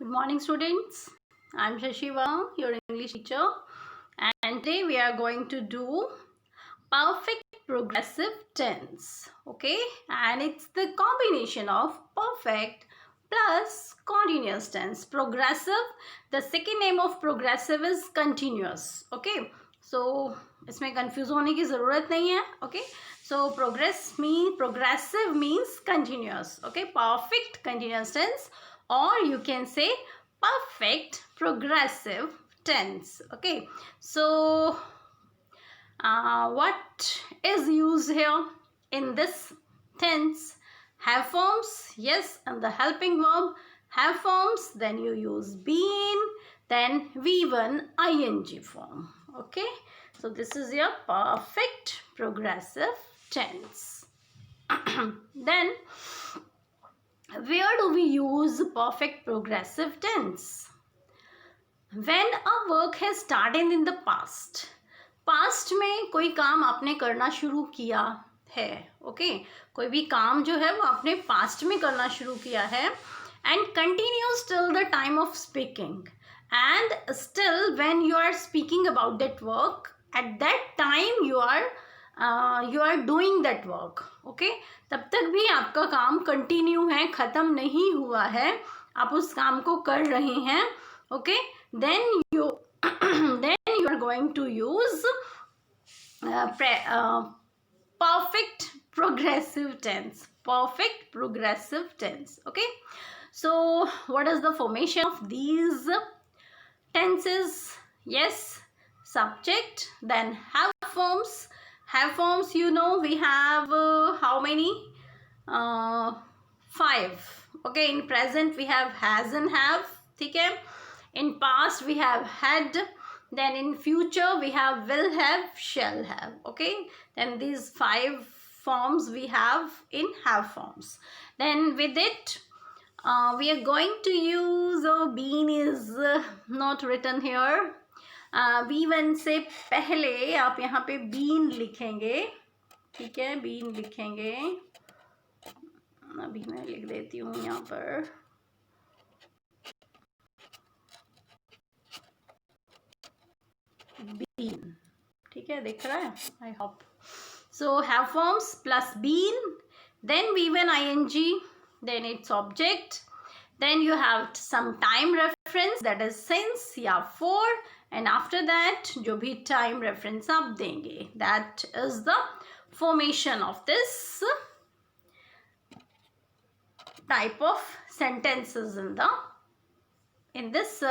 Good morning, students. I'm Shashi Verma, your English teacher, and today we are going to do perfect progressive tense. Okay, and it's the combination of perfect plus continuous tense. Progressive, the second name of progressive is continuous. Okay, so इसमें confuse होने की ज़रूरत नहीं है. Okay, so progressive means continuous. Okay, perfect continuous tense, or you can say perfect progressive tense. Okay, so what is used here in this tense? Have forms, yes, and the helping verb have forms. Then you use been, then V1 ing form. Okay, so this is your perfect progressive tense. Then where do we use perfect progressive tense? When a work has started in the past. Past में कोई काम आपने करना शुरू किया है. Okay, कोई भी काम जो है वो आपने पास्ट में करना शुरू किया है and continues till the time of speaking and still when you are speaking about that work at that time you are doing that work. Okay, तब तक भी आपका काम कंटिन्यू है, ख़त्म नहीं हुआ है, आप उस काम को कर रहे हैं. Okay, then you are going to use perfect progressive tense. Perfect progressive tense. Okay, so what is the formation of these tenses? Yes, subject, then have forms. Have forms, you know, we have how many? 5. Okay, in present we have has and have. Okay, in past we have had. Then in future we have will have, shall have. Okay, then these 5 forms we have in have forms. Then with it we are going to use been is not written here. V1 से पहले आप यहाँ पे been लिखेंगे. ठीक है, been लिखेंगे. अभी मैं लिख देती हूँ यहाँ पर. been. ठीक है, दिख रहा है? I hope. So have forms plus been, then V1 ing, then its object, then you have some time reference, that is since या for, and after that जो भी time reference आप देंगे. That is the formation of this type of sentences in this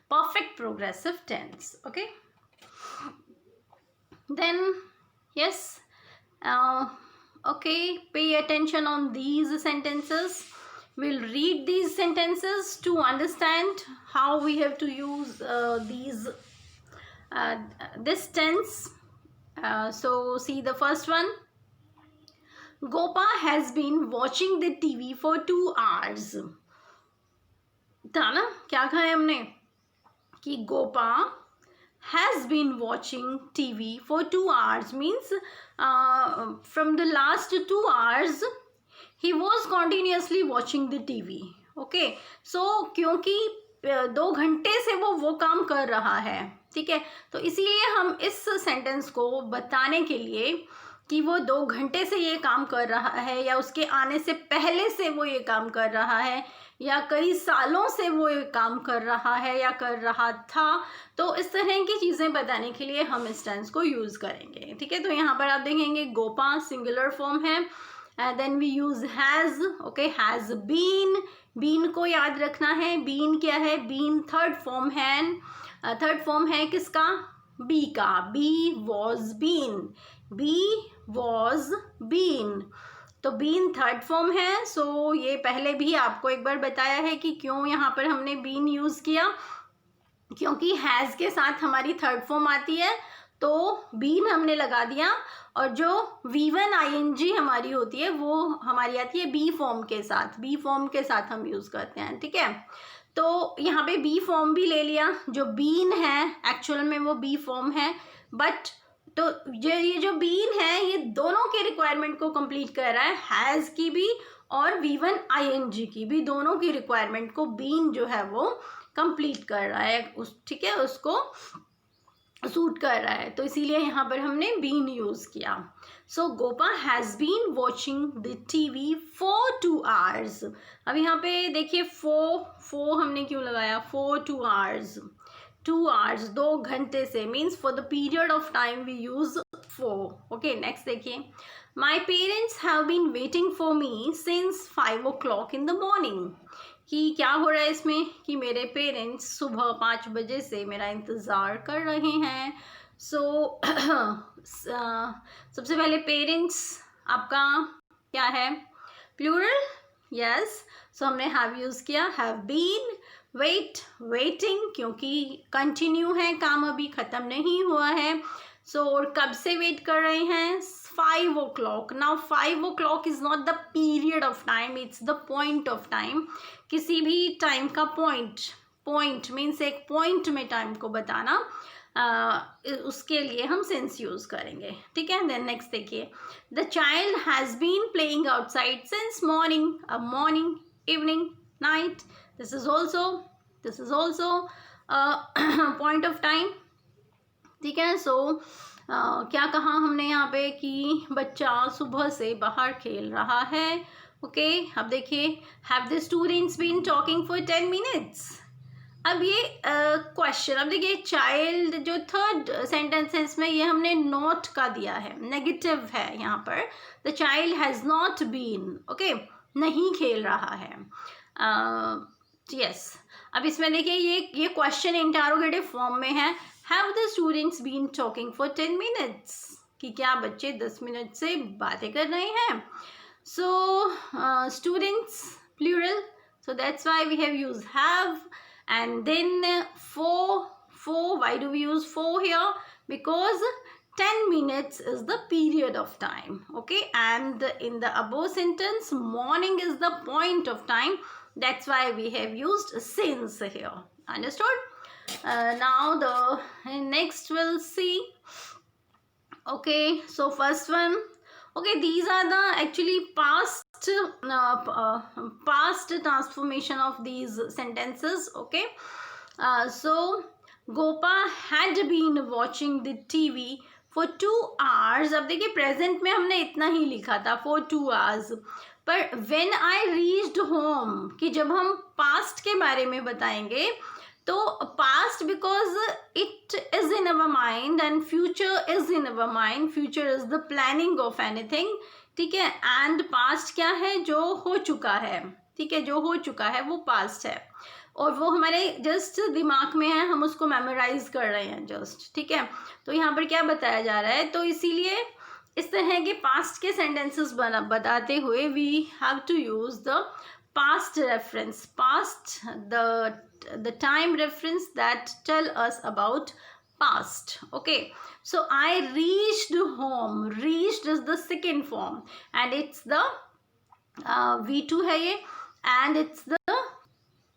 perfect progressive tense. Okay, then yes, okay, pay attention on these sentences. We'll read these sentences to understand how we have to use this tense. So see the first one. Gopa has been watching the TV for 2 hours. था ना, क्या कहा है हमने कि Gopa has been watching TV for 2 hours means from the last 2 hours he was continuously watching the TV. Okay, so क्योंकि 2 घंटे से वो काम कर रहा है. ठीक है, तो इसीलिए हम इस सेंटेंस को बताने के लिए कि वो 2 घंटे से ये काम कर रहा है या उसके आने से पहले से वो ये काम कर रहा है या कई सालों से वो ये काम कर रहा है या कर रहा था, तो इस तरह की चीज़ें बताने के लिए हम इस टेंस को यूज़ करेंगे. ठीक है, तो यहाँ पर आप देखेंगे गोपा सिंगुलर फॉर्म है, then we use has. Okay, has been को याद रखना है. बीन क्या है? बीन थर्ड फॉर्म है. थर्ड फॉर्म है किसका? बी का. Be was been. तो बीन थर्ड फॉर्म है. सो ये पहले भी आपको एक बार बताया है कि क्यों यहाँ पर हमने बीन यूज़ किया, क्योंकि हैज़ के साथ हमारी थर्ड फॉर्म आती है, तो बीन हमने लगा दिया. और जो V1 ing हमारी होती है वो हमारी आती है बी फॉर्म के साथ हम यूज़ करते हैं. ठीक है, तो यहाँ पे बी फॉर्म भी ले लिया. जो बीन है एक्चुअल में वो बी फॉर्म है, बट तो ये जो बीन है ये दोनों के रिक्वायरमेंट को कंप्लीट कर रहा है, हैज़ की भी और V1 ING की भी, दोनों की रिक्वायरमेंट को बीन जो है वो कंप्लीट कर रहा है, उस ठीक है उसको सूट कर रहा है, तो इसीलिए यहाँ पर हमने बीन यूज किया. So Gopa has been watching the TV for 2 hours. अब यहाँ पे देखिए फोर हमने क्यों लगाया, फॉर 2 hours. 2 hours 2 घंटे से, means for the period of time we use for. Okay, next देखिए. My parents have been waiting for me since 5 o'clock in the morning. कि क्या हो रहा है इसमें कि मेरे पेरेंट्स सुबह 5 बजे से मेरा इंतज़ार कर रहे हैं. सो सबसे पहले पेरेंट्स आपका क्या है, प्लूरल. यस, सो हमने हैव यूज़ किया, हैव बीन. वेटिंग क्योंकि कंटिन्यू है, काम अभी ख़त्म नहीं हुआ है. सो और कब से वेट कर रहे हैं, 5 o'clock. Now 5 o'clock is not the period of time, it's the point of time. किसी भी टाइम का पॉइंट मीन्स एक पॉइंट में टाइम को बताना, उसके लिए हम सिंस यूज़ करेंगे. ठीक है. देन नेक्स्ट देखिए. The child has been playing outside since morning. अब morning, evening, night, this is also point of time. ठीक है. सो क्या कहा हमने यहाँ पे कि बच्चा सुबह से बाहर खेल रहा है. ओके, अब देखिए. Have the students been talking for 10 minutes. अब ये क्वेश्चन, अब देखिए चाइल्ड जो थर्ड सेंटेंस है इसमें ये हमने नॉट का दिया है, नेगेटिव है यहाँ पर. The child has not been, okay, नहीं खेल रहा है. यस. अब इसमें देखिए ये क्वेश्चन इंटरोगेटिव फॉर्म में है. Have the students been talking for 10 minutes, कि क्या बच्चे 10 मिनट से बातें कर रहे हैं. So students plural, so that's why we have used have. And then why do we use for here, because 10 minutes is the period of time. Okay, and in the above sentence morning is the point of time, that's why we have used since here. Understood? Now the next we'll see. Okay, so first one. Okay, these are the actually past transformation of these sentences. Okay, so Gopa had been watching the TV for 2 hours. अब देखिए present में हमने इतना ही लिखा था, for 2 hours. पर when I reached home, कि जब हम पास्ट के बारे में बताएंगे तो past because it is in our mind and future is in our mind. Future is the planning of anything. ठीक है. एंड पास्ट क्या है, जो हो चुका है. ठीक है, जो हो चुका है वो पास्ट है और वो हमारे जस्ट दिमाग में है, हम उसको मेमोराइज कर रहे हैं जस्ट. ठीक है. तो यहाँ पर क्या बताया जा रहा है, तो इसीलिए इस तरह के पास्ट के सेंटेंसेस बताते हुए we have to use the past reference, the time reference that tell us about past. Okay, so I reached home. Reached is the second form and it's the V2 है ये, and it's the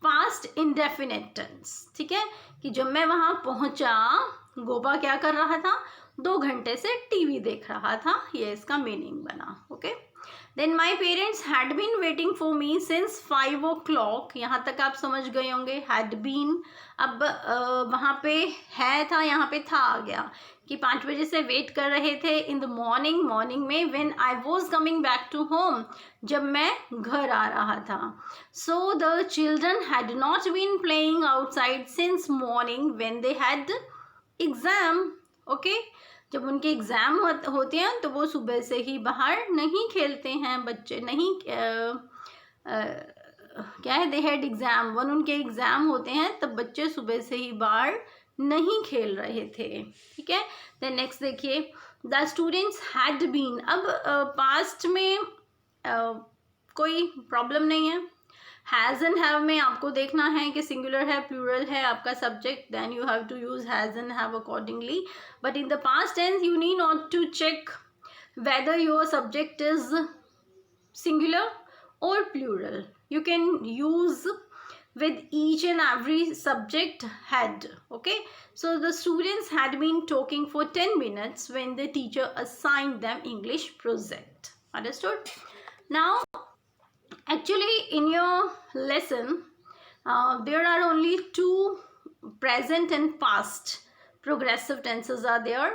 past indefinite tense. ठीक है, कि जब मैं वहाँ पहुँचा, गोपा क्या कर रहा था, 2 घंटे से टीवी देख रहा था, ये इसका मीनिंग बना. Okay. Then my parents had been waiting for me since 5 o'clock. यहाँ तक आप समझ गए होंगे, had been. अब वहाँ पे है था, यहाँ पे था आ गया कि 5 बजे से वेट कर रहे थे. इन द मॉर्निंग में when I was coming back to home, जब मैं घर आ रहा था. So the children had not been playing outside since morning when they had exam. Okay, जब उनके एग्ज़ाम होते हैं तो वो सुबह से ही बाहर नहीं खेलते हैं बच्चे. नहीं क्या है, दे हैड एग्ज़ाम, वन उनके एग्ज़ाम होते हैं तब बच्चे सुबह से ही बाहर नहीं खेल रहे थे. ठीक है. देन नेक्स्ट देखिए. The students had been. अब पास्ट में कोई प्रॉब्लम नहीं है. हैज़ एंड हैव में आपको देखना है कि सिंगुलर है, प्लूरल है आपका subject, then you have to use has and have accordingly. But in the past tense you need not to check whether your subject is singular or plural. You can use with each and every subject had. Okay, so the students had been talking for 10 minutes when the teacher assigned them English project. Understood? Now Actually, in your lesson, there are only two present and past progressive tenses are there.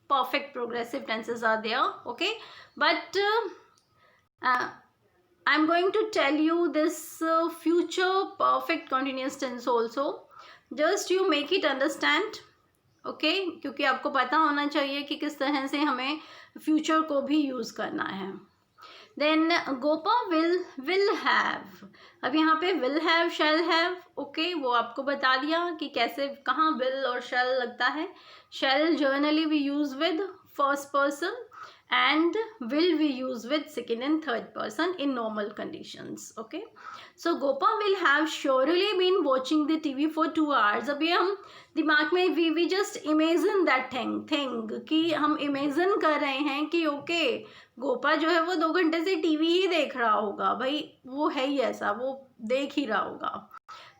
Perfect progressive tenses are there. Okay, but I'm going to tell you this future perfect continuous tense also. Just you make it understand. Okay क्योंकि आपको पता होना चाहिए कि किस तरह से हमें फ्यूचर को भी यूज़ करना है. देन गोपा विल हैव. अब यहाँ पे will have shall have okay वो आपको बता दिया कि कैसे कहाँ विल और शैल लगता है. Shall generally we use with first person and will we use with second and third person in normal conditions. Okay, so Gopa will have surely been watching the TV for 2 hours. अभी हम दिमाग में we just imagine that thing कि हम imagine कर रहे हैं कि ओके गोपा जो है वो 2 घंटे से टीवी ही देख रहा होगा. भाई वो है ही ऐसा, वो देख ही रहा होगा.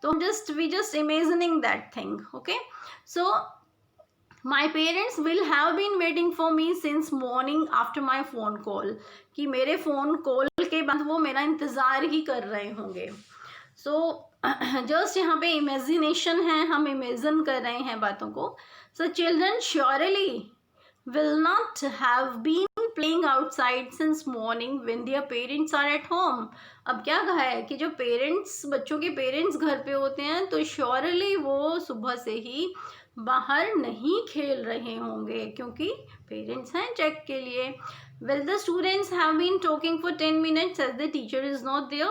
तो हम we just imagining that thing. Okay, so My parents will have been waiting for me since morning after my phone call. कि मेरे फ़ोन कॉल के बाद वो मेरा इंतज़ार ही कर रहे होंगे. सो जस्ट यहाँ पे इमेजिनेशन है, हम इमेजिन कर रहे हैं बातों को. So children surely will not have been playing outside since morning when their parents are at home. अब क्या कहा है कि जो पेरेंट्स बच्चों के पेरेंट्स घर पे होते हैं तो श्योरली वो सुबह से ही बाहर नहीं खेल रहे होंगे क्योंकि पेरेंट्स हैं चेक के लिए. Will the students have been talking for 10 minutes as the teacher is not there.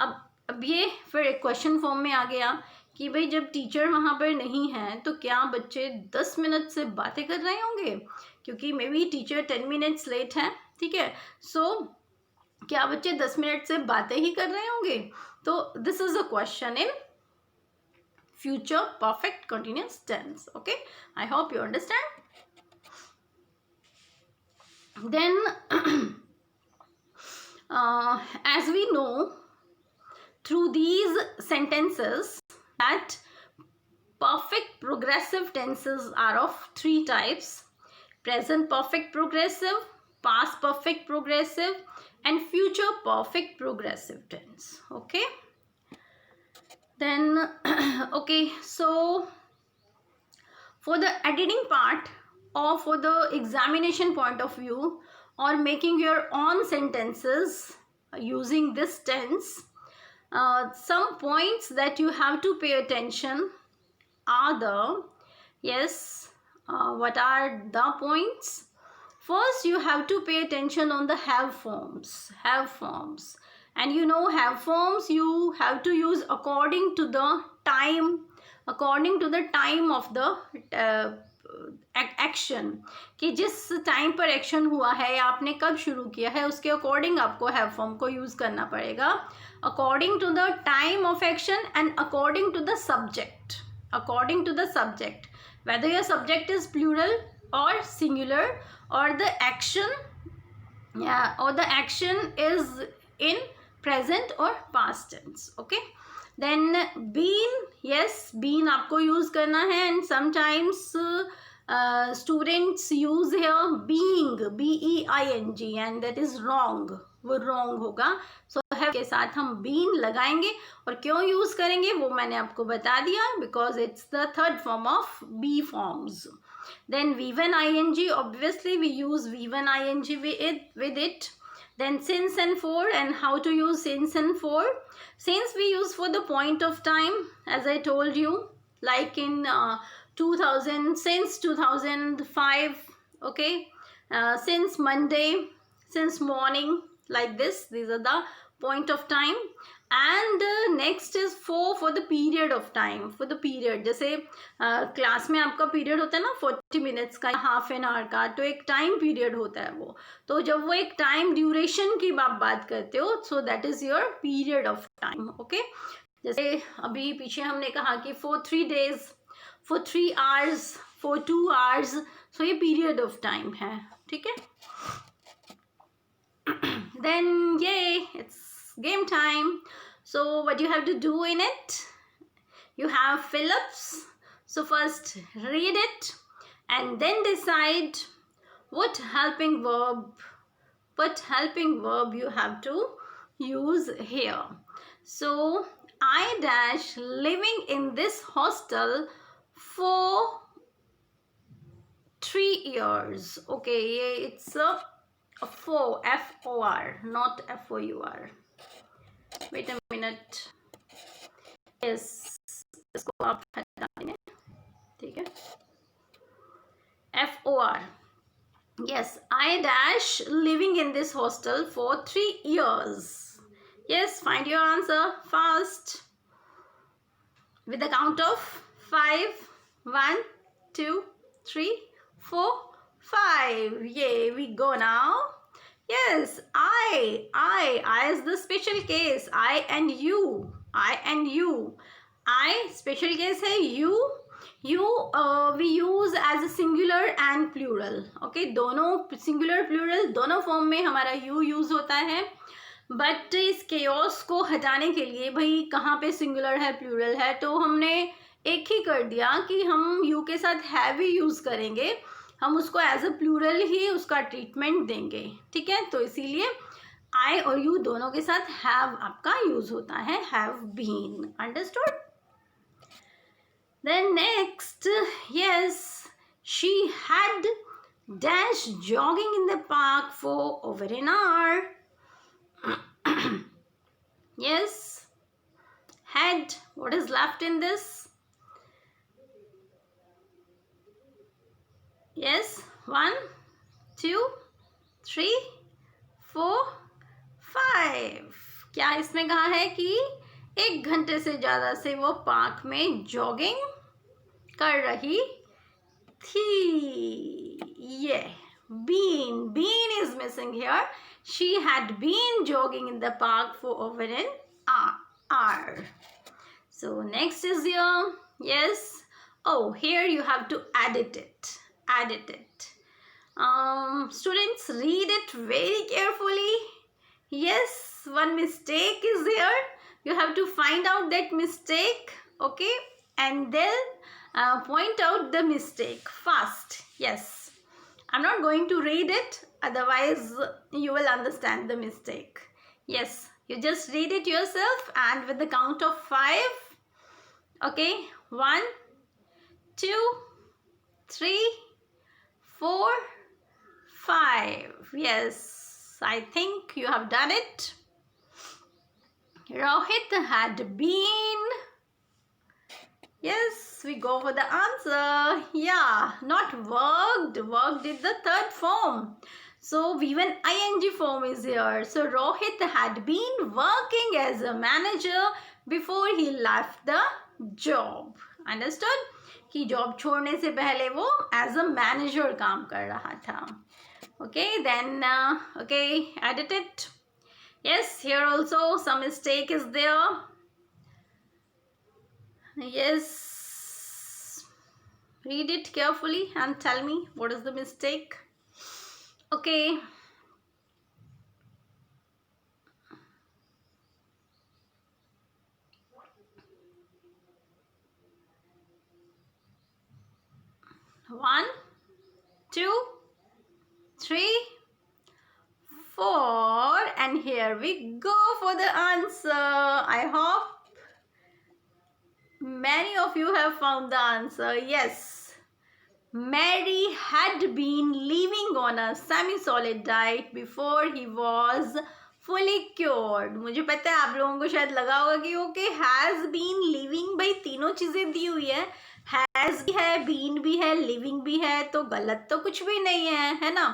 अब ये फिर एक क्वेश्चन फॉर्म में आ गया कि भाई जब टीचर वहाँ पर नहीं है तो क्या बच्चे 10 मिनट से बातें कर रहे होंगे क्योंकि maybe teacher 10 minutes late है. ठीक है, सो क्या बच्चे 10 मिनट से बातें ही कर रहे होंगे. तो this is a question in future perfect continuous tense. Okay, I hope you understand. Then as we know through these sentences that perfect progressive tenses are of 3 types: present perfect progressive, past perfect progressive and future perfect progressive tense. Okay, then okay, so for the editing part or for the examination point of view or making your own sentences using this tense, some points that you have to pay attention are what are the points? First, you have to pay attention on the have forms. And you know have forms you have to use according to the time of the action कि जिस time पर action हुआ है या आपने कब शुरू किया है उसके अकॉर्डिंग आपको हैव फॉर्म को यूज़ करना पड़ेगा. According to the time of action and according to the subject. Whether your subject is plural or singular or the action is in present or past tense. Okay, then been आपको use करना है and sometimes students use here being BEING and that is wrong. वो wrong होगा. So have के साथ हम been लगाएंगे और क्यों यूज़ करेंगे वो मैंने आपको बता दिया because it's the third form of be forms. Then V1 ING, obviously we use V1 ING with it. Then since and for, and how to use since and for. Since we use for the point of time, as I told you, like in 2000, since 2005, okay, since Monday, since morning, like this, these are the point of time. And next is for the period of time, for the period. जैसे class में आपका period होता है ना 40 minutes का, half an hour का, तो एक टाइम पीरियड होता है वो. तो जब वो एक टाइम ड्यूरेशन की आप बात करते हो so that is your period of time. Okay, जैसे अभी पीछे हमने कहा कि for 3 days, for 3 hours, for 2 hours, सो ये पीरियड ऑफ टाइम है. ठीक है, then it's game time. So what you have to do in it, you have fill-ups. So first read it and then decide what helping verb you have to use here. So I dash living in this hostel for 3 years. Okay, it's a four, F-O-R, not F-O-U-R. Wait a minute. Yes, इसको आप हटा देंगे, ठीक है. F-O-R. Yes, I dash living in this hostel for 3 years. Yes, find your answer fast. With the count of 5. 1, 2, 3, 4, 5. Yay, we go now. Yes, I is the special case. I and you. I and you. I special case है you. You we use as a singular and plural. Okay, दोनों singular plural दोनों form में हमारा you use होता है. But इस chaos को हटाने के लिए भाई कहाँ पे सिंगुलर है प्लूरल है, तो हमने एक ही कर दिया कि हम यू के साथ हैव ही यूज करेंगे, हम उसको एज अ प्लूरल ही उसका ट्रीटमेंट देंगे. ठीक है, तो इसीलिए आई और यू दोनों के साथ हैव आपका यूज होता है, have been. Understood. Then next, yes, she had dash jogging in the park for over an hour. Yes, had, what is left in this? Yes, 1, 2, 3, 4, 5. क्या इसमें कहा है कि 1 घंटे से ज़्यादा से वो पार्क में जॉगिंग कर रही थी. ये been is missing here. She had been jogging in the park for over an hour. So next is here. Yes. Oh, here you have to edit it. Edit it. Students, read it very carefully. Yes, one mistake is there. You have to find out that mistake. Okay, and then point out the mistake fast. Yes. I'm not going to read it, otherwise you will understand the mistake. Yes, you just read it yourself and with the count of 5. Okay, 1, 2, 3, 4, 5. Yes, I think you have done it. Rohit had been. Yes, we go for the answer. Yeah, not worked. Worked is the third form. So V1 ing form is here. So Rohit had been working as a manager before he left the job. Understood? कि job छोड़ने से पहले वो as a manager काम कर रहा था. Okay, then okay, edit it. Yes, here also some mistake is there. Yes, read it carefully and tell me what is the mistake. Okay, one, 2, 3, 4, and here we go for the answer. I hope many of you have found the answer. Yes, Mary had been living on a semi-solid diet before he was fully cured. मुझे पता है आप लोगों को शायद लगा होगा कि ओके हैज बीन लिविंग, भाई तीनों चीजें दी हुई है, हैज भी है, बीन भी है, लिविंग भी है, तो गलत तो कुछ भी नहीं है ना.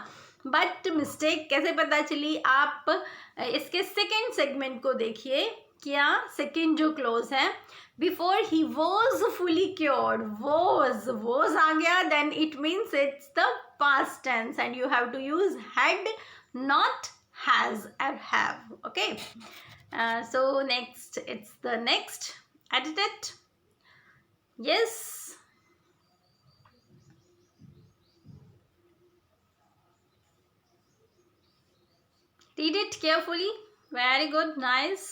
बट मिस्टेक कैसे पता चली, आप इसके सेकेंड सेगमेंट को देखिए. क्या सेकेंड जो क्लोज है, before he was fully cured, was आ गया, then it means it's the past tense and you have to use had, not has और have. Okay, so next, it's the next. Edit it. Yes, read it carefully. Very good, nice.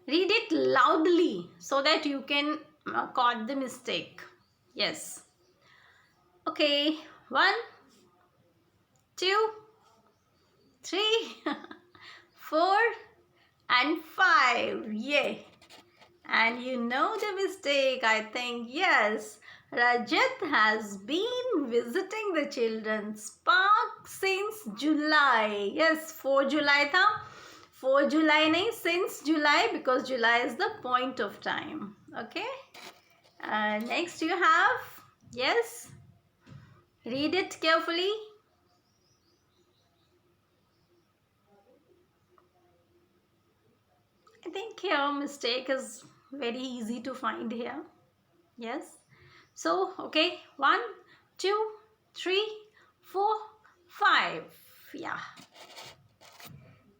Read it loudly so that you can caught the mistake. Yes. Okay, 1, 2, 3, 4, and 5. Yay! And you know the mistake, I think. Yes, Rajat has been visiting the children's park since July. Yes, 4 July tha. 4 July nahi, since July, because July is the point of time. Okay. Next you have, yes, read it carefully. I think your mistake is very easy to find here. Yes. So, okay, 1, 2, 3, 4, 5. Yeah.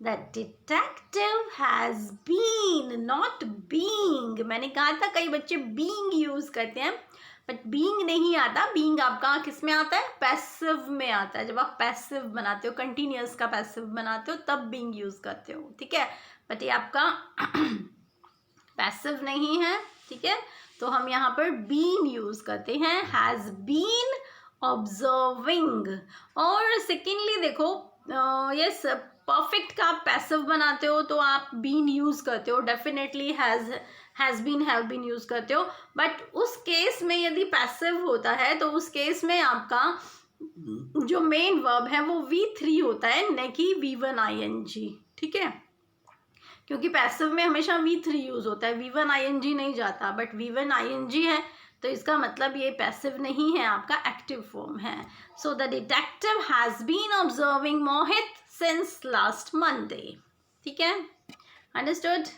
The detective has been, not being. मैंने कहा था कई बच्चे being use करते हैं, but being नहीं आता. being आपका किस में आता है? पैसिव में आता है. जब आप पैसिव बनाते हो, कंटिन्यूस का पैसिव बनाते हो, तब being यूज करते हो. ठीक है, बट ये आपका पैसिव नहीं है. ठीक है, तो हम यहाँ पर बीन यूज करते हैं. Has been observing. और सेकेंडली देखो, यस, परफेक्ट का आप पैसिव बनाते हो तो आप बीन यूज करते हो. Definitely has been, have been use करते हो. बट उस केस में यदि पैसिव होता है तो उस केस में आपका जो मेन वर्ब है वो V3 होता है, न कि V1 ING. ठीक है, क्योंकि पैसिव में हमेशा V3 यूज होता है, V1 ING नहीं जाता. बट V1 ING है तो इसका मतलब ये पैसिव नहीं है, आपका एक्टिव फॉर्म है. So the detective has been observing Mohit since last Monday. ठीक है, understood.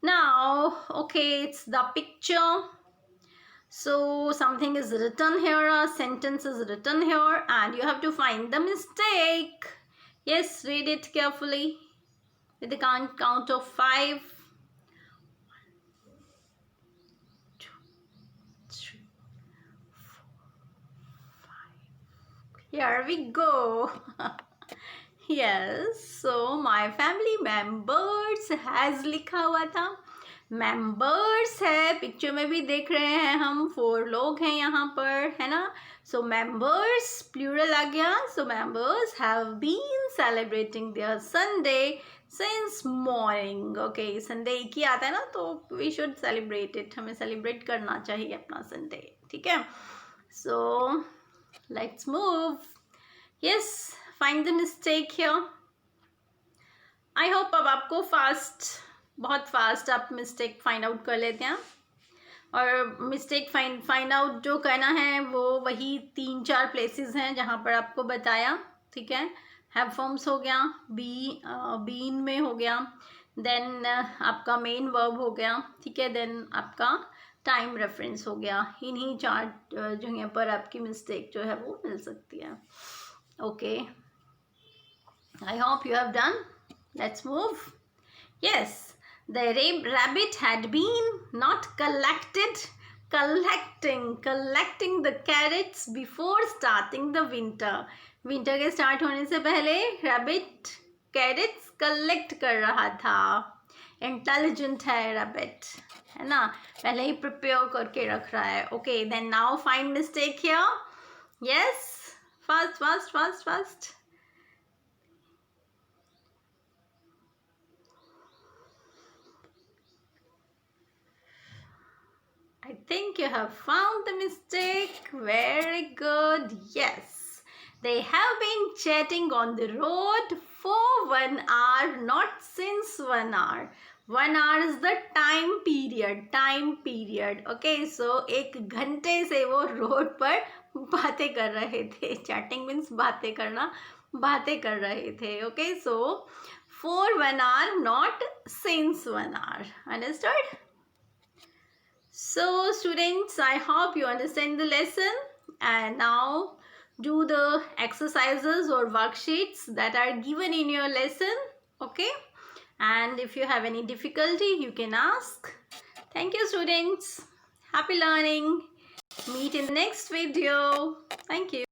Now okay, it's the picture. So something is written here, a sentence is written here, and you have to find the mistake. Yes, read it carefully with the count of 5. 1, 2, 3, 4, 5. Here we go. Yes, so my family members has लिखा हुआ था. Members है, picture में भी देख रहे हैं हम, 4 लोग हैं यहाँ पर, है ना. सो मेंबर्स प्लूरल आ गया. So members have been celebrating their Sunday since morning. Okay, Sunday एक ही आता है ना, तो वी शुड सेलिब्रेट इट. हमें सेलिब्रेट करना चाहिए अपना संडे. ठीक है, so let's move. Yes, find the mistake here. I hope अब आपको बहुत फास्ट आप मिस्टेक फाइंड आउट कर लेते हैं. और मिस्टेक फाइंड आउट जो करना है वो वही 3-4 प्लेसेस हैं जहाँ पर आपको बताया. ठीक है, हैव फॉर्म्स हो गया, बीन में हो गया, देन आपका मेन वर्ब हो गया. ठीक है, देन आपका टाइम रेफरेंस हो गया. इन्हीं 4 जगह पर आपकी मिस्टेक जो है वो मिल सकती है. Okay, I hope you have done. Let's move. Yes, the rabbit had been not collecting the carrots before starting the winter. Winter के स्टार्ट होने से पहले रैबिट कैरेट्स कलेक्ट कर रहा था. इंटेलिजेंट है रैबिट, है ना, पहले ही प्रिपेयर करके रख रहा है. Okay, then now find mistake here. Yes, fast. I think you have found the mistake. Very good. Yes. They have been chatting on the road for 1 hour, not since 1 hour. 1 hour is the time period. Okay, so 1 घंटे से वो road पर बातें कर रहे थे. Chatting means बातें करना, बातें कर रहे थे. Okay, so for 1 hour, not since 1 hour. Understood? So students, I hope you understand the lesson, and now do the exercises or worksheets that are given in your lesson. Okay, and if you have any difficulty you can ask. Thank you students. Happy learning. Meet in the next video. Thank you.